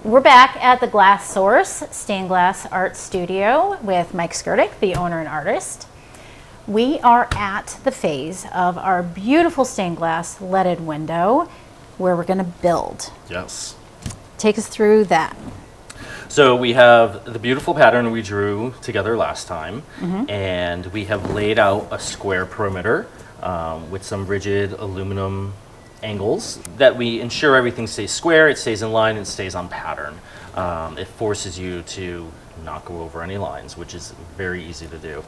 We're back at the Glass Source Stained Glass Art Studio with Mike Skirdick, the owner and artist. We are at the phase of our beautiful stained glass leaded window where we're going to build. Yes. Take us through that. So we have the beautiful pattern we drew together last time, and we have laid out a square perimeter with some rigid aluminum angles that we ensure everything stays square, it stays in line, and stays on pattern. It forces you to not go over any lines, which is very easy to do.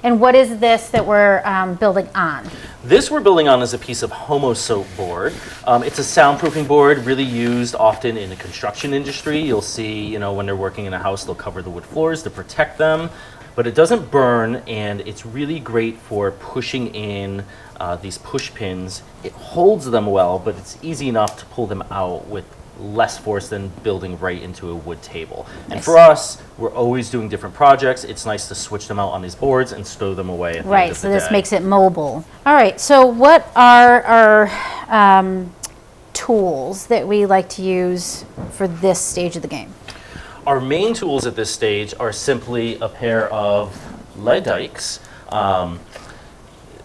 And what is this that we're building on? This we're building on is a piece of Homo soap board. It's a soundproofing board really used often in the construction industry. You'll see, you know, when they're working in a house, they'll cover the wood floors to protect them. But it doesn't burn, and it's really great for pushing in these push pins. It holds them well, but it's easy enough to pull them out with less force than building right into a wood table. Nice. And for us, we're always doing different projects. It's nice to switch them out on these boards and stow them away at the end of So the this day. makes it mobile. All right, so what are our tools that we like to use for this stage of the game? Our main tools at this stage are simply a pair of lead dikes.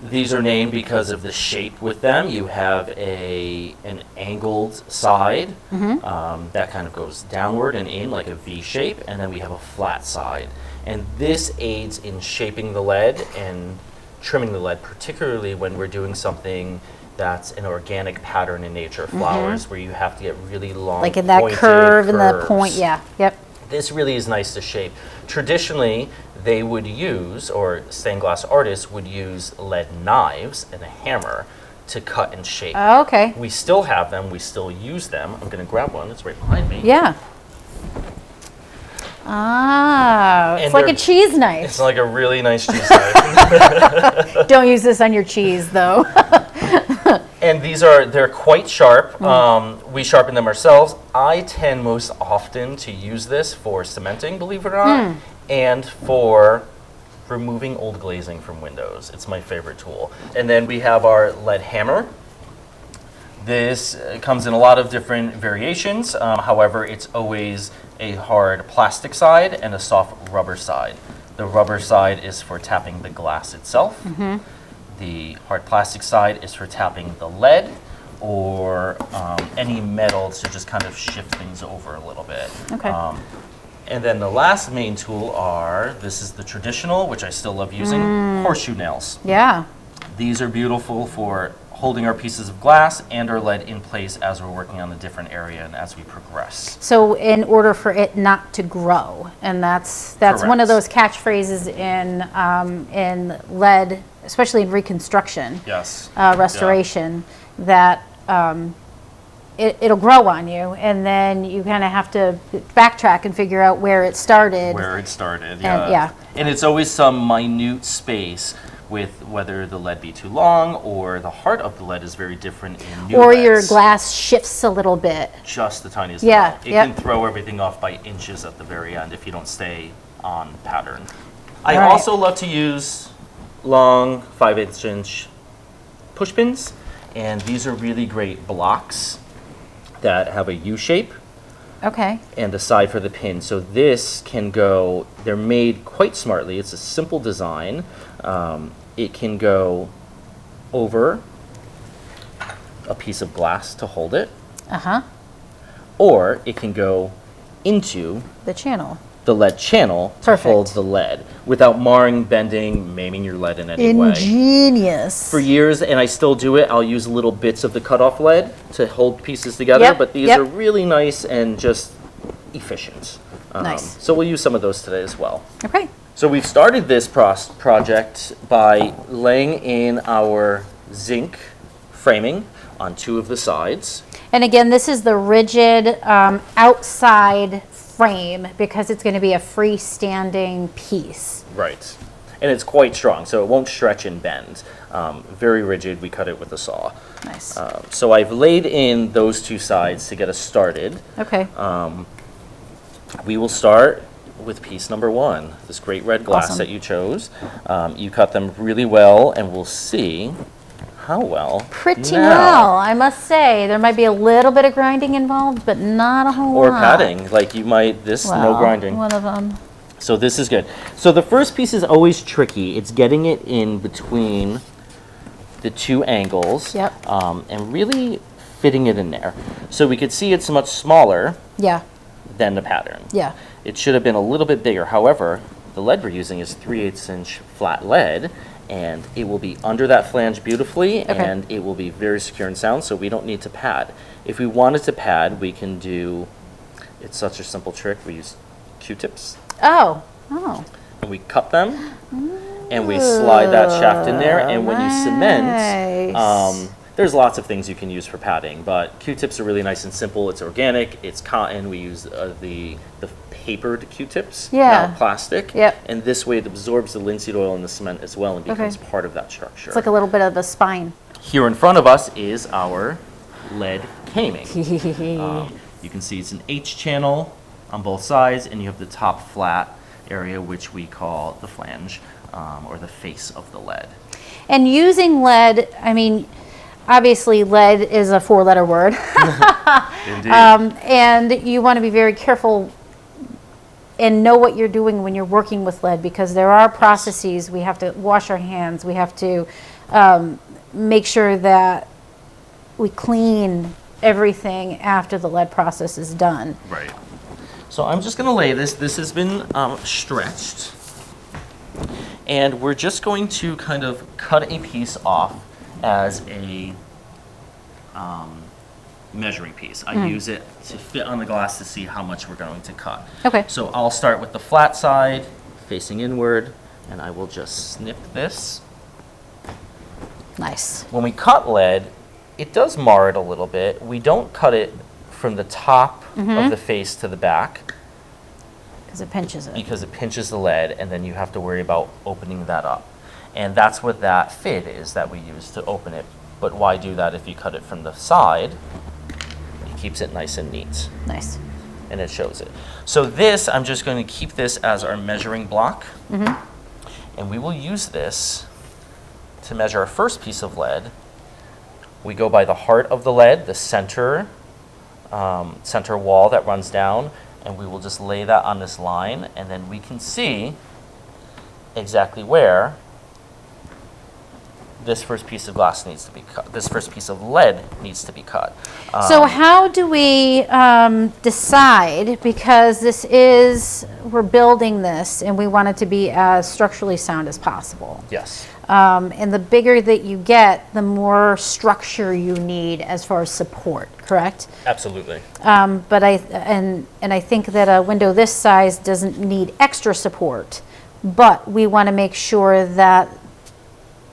These are named because of the shape with them. You have an angled side that kind of goes downward and in like a V shape, and then we have a flat side. And this aids in shaping the lead and trimming the lead, particularly when we're doing something that's an organic pattern in nature, flowers, where you have to get really long, Like in that pointed curve and the curves. point, yeah, yep. This really is nice to shape. Traditionally, they would use, or stained glass artists would use lead knives and a hammer to cut and shape. Oh, okay. We still have them, we still use them. I'm gonna grab one, it's right behind me. Yeah. Ah, it's And like a they're- cheese knife. It's like a really nice cheese knife. Don't use this on your cheese, though. And they're quite sharp. We sharpen them ourselves. I tend most often to use this for cementing, believe it or not, and for removing old glazing from windows. It's my favorite tool. And then we have our lead hammer. This comes in a lot of different variations. However, it's always a hard plastic side and a soft rubber side. The rubber side is for tapping the glass itself. The hard plastic side is for tapping the lead or any metal to just kind of shift things over a little bit. Okay. And then the last main tool this is the traditional, which I still love using, horseshoe nails. Yeah. These are beautiful for holding our pieces of glass and our lead in place as we're working on the different area and as we progress. So in order for it not to grow, and that's one of Correct. those catchphrases in lead, especially in reconstruction, Yes. restoration, that it'll grow on you, and then you kind of have to backtrack and figure out where it started. Where it started, yeah. yeah. And it's always some minute space with whether the lead be too long or the heart of the lead is very different in new Or your leads. glass shifts a little bit. Just the tiniest Yeah, amount. It yep. can throw everything off by inches at the very end if you don't stay on pattern. I Right. also love to use long 5/8" push pins, and these are really great blocks that have a U shape Okay. and a side for the pin. So this can go, they're made quite smartly. It's a simple design. It can go over a piece of glass to hold it, or it can go into The channel. the lead channel to Perfect. hold the lead without marring, bending, maiming your lead in any way. Ingenious. For years, and I still do it, I'll use little bits of the cutoff lead to hold pieces together, Yep, but these yep. are really nice and just efficient. Nice. So we'll use some of those today as well. Okay. So we've started this project by laying in our zinc framing on two of the sides. And again, this is the rigid outside frame because it's going to be a freestanding piece. Right. And it's quite strong, so it won't stretch and bend. Very rigid, we cut it with a saw. Nice. So I've laid in those two sides to get us started. Okay. We will start with piece number one, this great red glass Awesome. that you chose. You cut them really well, and we'll see How well? Pretty Now. well, I must say. There might be a little bit of grinding involved, but not a whole Or lot. padding, like you might, no Well, grinding. one of them. So this is good. So the first piece is always tricky. It's getting it in between the two angles. Yep. And really fitting it in there. So we could see it's much smaller Yeah, than the pattern. yeah. It should have been a little bit bigger. However, the lead we're using is 3/8 inch flat lead, and it will be under that flange beautifully, Okay. and it will be very secure and sound, so we don't need to pad. If we wanted to pad, we can do, it's such a simple trick, we use Q-tips, Oh. and we cut them, and we slide that shaft in there, and when you cement, Nice. there's lots of things you can use for padding, but Q-tips are really nice and simple. It's organic, it's cotton. We use the papered Q-tips, Yeah. not plastic. Yep. And this way it absorbs the linseed oil in the cement as well and becomes Okay. part of that structure. It's like a little bit of a spine. Here in front of us is our lead caming. You can see it's an H channel on both sides, and you have the top flat area, which we call the flange, or the face of the lead. And using lead, I mean, obviously lead is a 4-letter word. Indeed. And you want to be very careful and know what you're doing when you're working with lead, because there are processes. We have to wash our hands. We have to make sure that we clean everything after the lead process is done. Right. So I'm just going to lay this. This has been stretched. And we're just going to kind of cut a piece off as a measuring piece. I use it to fit on the glass to see how much we're going to cut. Okay. So I'll start with the flat side facing inward, and I will just snip this. Nice. When we cut lead, it does mar it a little bit. We don't cut it from the top of the face to the back Because it pinches it. because it pinches the lead, and then you have to worry about opening that up. And that's what that fit is that we use to open it. But why do that if you cut it from the side? It keeps it nice and neat, Nice. and it shows it. So this, I'm just going to keep this as our measuring block, and we will use this to measure our first piece of lead. We go by the heart of the lead, the center wall that runs down, and we will just lay that on this line, and then we can see exactly where this first piece of glass needs to be cut. This first piece of lead needs to be cut. So how do we decide, because we're building this and we want it to be as structurally sound as possible. Yes. And the bigger that you get, the more structure you need as far as support, correct? Absolutely. But I think that a window this size doesn't need extra support, but we want to make sure that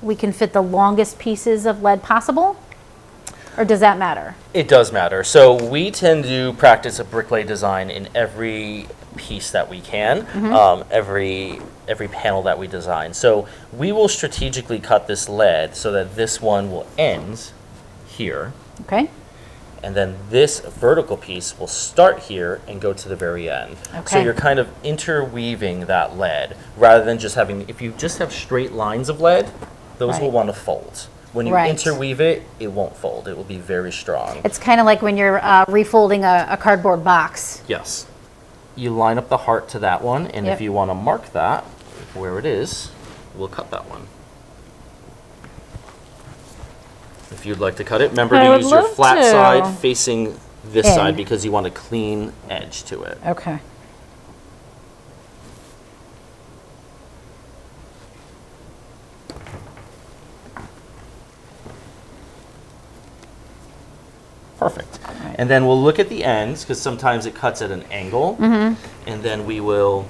we can fit the longest pieces of lead possible? Or does that matter? It does matter. So we tend to practice a bricklay design in every piece that we can, every panel that we design. So we will strategically cut this lead so that this one will end here, Okay? and then this vertical piece will start here and go to the very end. So Okay. you're kind of interweaving that lead rather than just having, if you just have straight lines of lead, those will Right. want to fold. When you Right. interweave it, it won't fold. It will be very strong. It's kind of like when you're refolding a cardboard box. Yes. You line up the heart to that one, and Yep. if you want to mark that where it is, we'll cut that one. If you'd like to cut it, remember I to would use your love flat to. side facing this In. side because you want a clean edge to it. Okay. Perfect. And then we'll look at the ends because sometimes it cuts at an angle, and then we will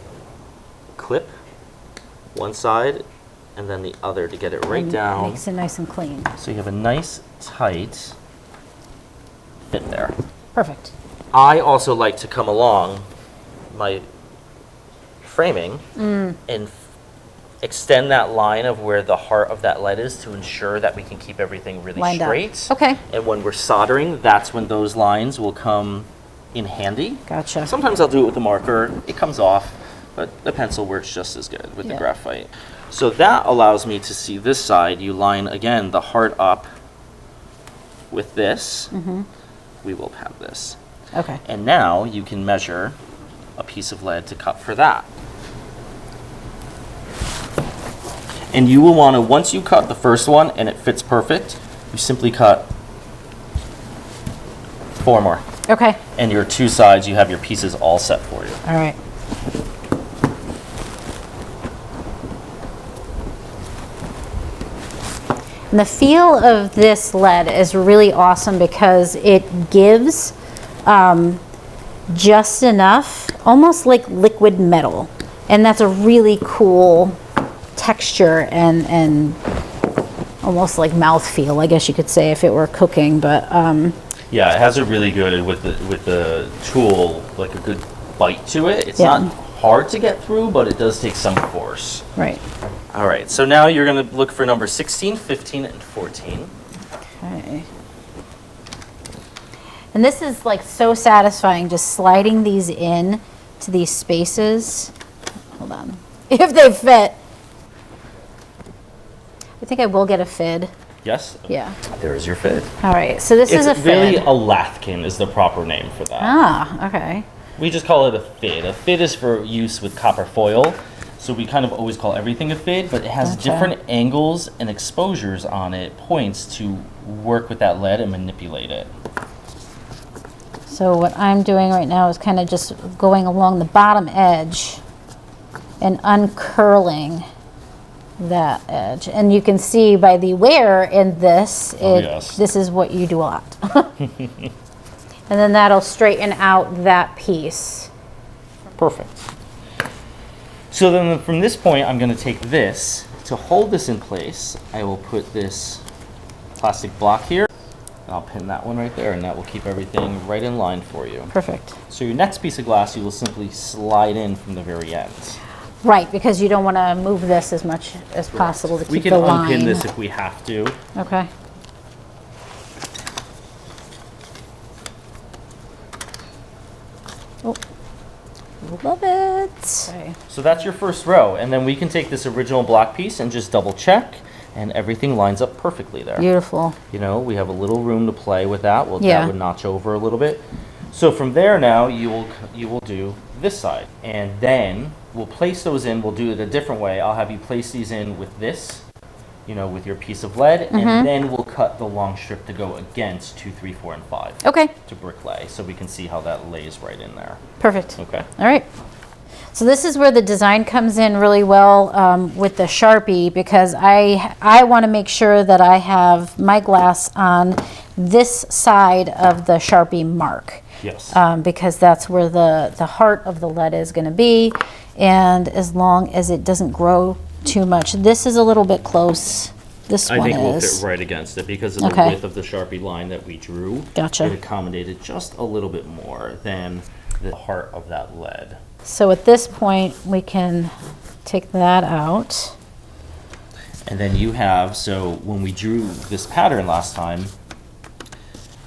clip one side and then the other to get it right And down. Makes it nice and clean. So you have a nice tight fit there. Perfect. I also like to come along my framing and extend that line of where the heart of that lead is to ensure that we can keep everything really Lined up. straight. Okay. And when we're soldering, that's when those lines will come in handy. Gotcha. Sometimes I'll do it with a marker. It comes off, but the pencil works just as good with the Yeah. graphite. So that allows me to see this side. You line, again, the heart up with this. We will have this. Okay. And now you can measure a piece of lead to cut for that. And you will want to, once you cut the first one and it fits perfect, you simply cut 4 more. Okay. And your 2 sides, you have your pieces all set for you. All right. And the feel of this lead is really awesome because it gives just enough, almost like liquid metal. And that's a really cool texture and almost like mouthfeel, I guess you could say, if it were cooking. But yeah, it has a really good, with the tool, like a good bite to it. It's Yeah. not hard to get through, but it does take some force. right. All right, so now you're going to look for number 16, 15, and 14. Okay. And this is like so satisfying, just sliding these in to these spaces. Hold on. If they fit. I think I will get a fid. Yes? Yeah. There is your fid. All right. So this is a It's really fid. a lathkin is the proper name for that. Ah, okay. We just call it a fid. A fid is for use with copper foil. So we kind of always call everything a fid, but it has Gotcha. different angles and exposures on it, points to work with that lead and manipulate it. So what I'm doing right now is kind of just going along the bottom edge and uncurling that edge. And you can see by the wear in this, yes. this is what you do a lot. And then that'll straighten out that piece. Perfect. So then from this point, I'm going to take this. To hold this in place, I will put this plastic block here. And I'll pin that one right there, and that will keep everything right in line for you. Perfect. So your next piece of glass, you will simply slide in from the very end. Right, because you don't want to move this as much as possible to keep We can the line. unpin this if we have to. Okay. Oh, love it. Okay. So that's your first row, and then we can take this original block piece and just double check, and everything lines up perfectly there. Beautiful. You know, we have a little room to play with that. Well, Yeah. that would notch over a little bit. So from there now, you will do this side, and then we'll place those in. We'll do it a different way. I'll have you place these in with this, you know, with your piece of lead, and then we'll cut the long strip to go against 2, 3, 4, and 5 Okay, to brick lay, so we can see how that lays right in there. perfect. Okay. All right. So this is where the design comes in really well with the Sharpie, because I want to make sure that I have my glass on this side of the Sharpie mark. Yes. Because that's where the heart of the lead is going to be, and as long as it doesn't grow too much. This is a little bit close. This I one think we'll is. fit right against it because of the Okay. width of the Sharpie line that we drew. Gotcha. It accommodated just a little bit more than the heart of that lead. So at this point, we can take that out. And then you have, so when we drew this pattern last time,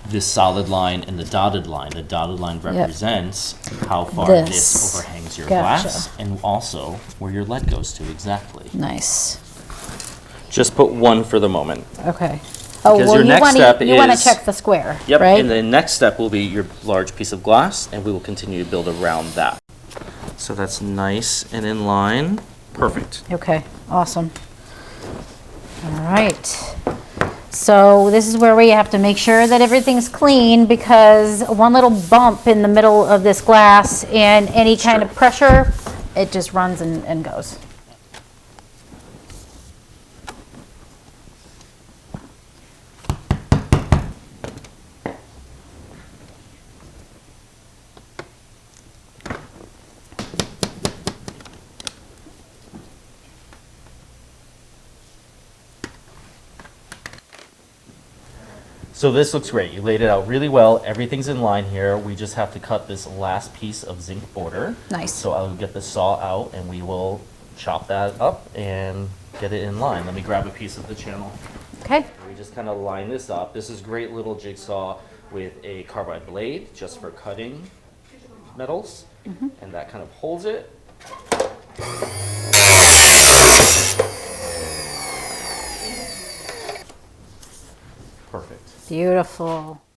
this solid line and the dotted line represents how far this This. overhangs your Gotcha. glass and also where your lead goes to exactly. Nice. Just put one for the moment. Okay. Oh, Because well, your you next want step to is- check the square, Yep, right? and the next step will be your large piece of glass, and we will continue to build around that. So that's nice and in line. Perfect. Okay, awesome. All right. So this is where we have to make sure that everything's clean, because one little bump in the middle of this glass and any kind of pressure, it just runs and goes. So this looks great. You laid it out really well. Everything's in line here. We just have to cut this last piece of zinc border. Nice. So I'll get the saw out and we will chop that up and get it in line. Let me grab a piece of the channel. Okay. We just kind of line this up. This is great little jigsaw with a carbide blade just for cutting metals. And that kind of holds it. Beautiful.